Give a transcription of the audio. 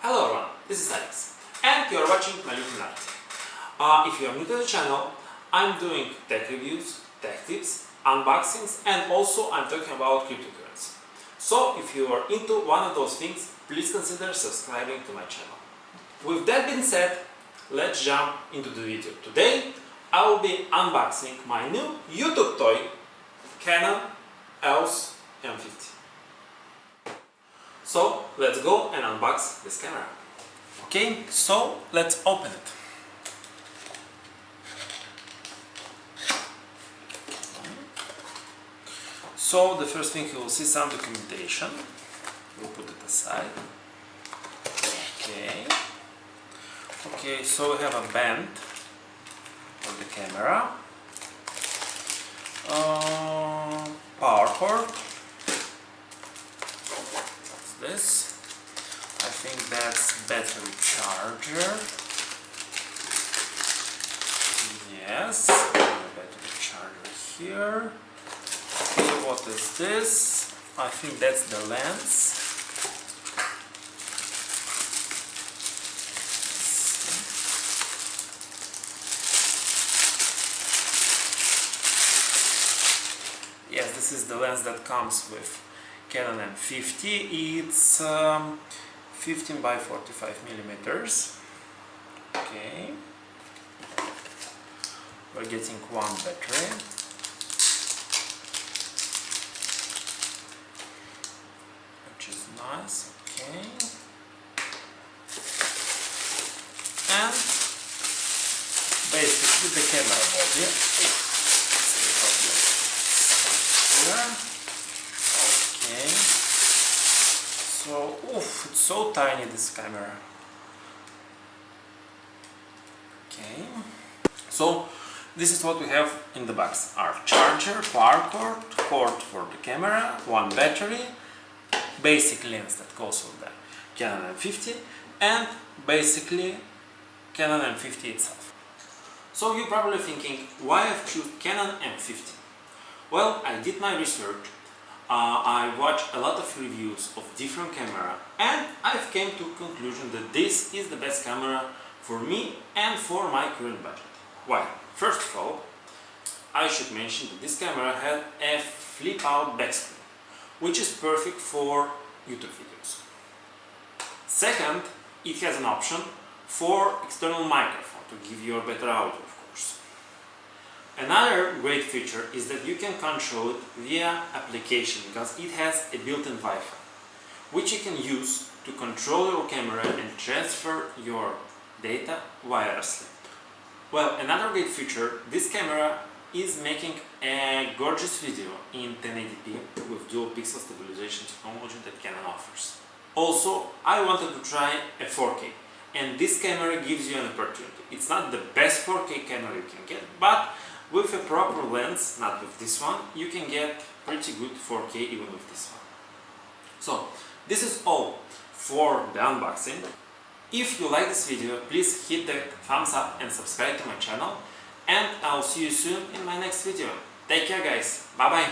Hello everyone, this is Alex and you are watching my little nut. If you are new to the channel, I'm doing tech reviews, tech tips, unboxings, and also I'm talking about cryptocurrency. So if you are into one of those things, please consider subscribing to my channel. With that being said, let's jump into the video. Today I will be unboxing my new YouTube toy, Canon EOS M50. So let's go and unbox this camera. Okay, so let's open it. So the first thing you will see some documentation. We'll put it aside. Okay, so we have a band for the camera, power cord. What's this? I think that's battery charger. Yes, battery charger here. Okay, what is this? I think that's the lens. Yes, this is the lens that comes with Canon M50. It's 15 by 45 millimeters. Okay, we're getting one battery. Which is nice. Okay, and basically the camera body. Okay, so it's so tiny, this camera. Okay, so this is what we have in the box: our charger, power cord for the camera, one battery, basic lens that goes with the Canon M50, and basically Canon M50 itself. So you're probably thinking, why I've chosen Canon M50? Well, I did my research, I watched a lot of reviews of different camera, and I've came to a conclusion that this is the best camera for me and for my current budget. Why? First of all, I should mention that this camera had a flip-out back screen, which is perfect for YouTube videos. Second, it has an option for external microphone to give you a better audio, of course. Another great feature is that you can control it via application, because it has a built-in Wi-Fi, which you can use to control your camera and transfer your data wirelessly. Well, another great feature, this camera is making a gorgeous video in 1080p with dual pixel stabilization technology that Canon offers. Also, I wanted to try a 4K, and this camera gives you an opportunity. It's not the best 4K camera you can get, but with a proper lens, not with this one, you can get pretty good 4K even with this one. So, this is all for the unboxing. If you like this video, please hit the thumbs up and subscribe to my channel, and I'll see you soon in my next video. Take care guys, bye bye!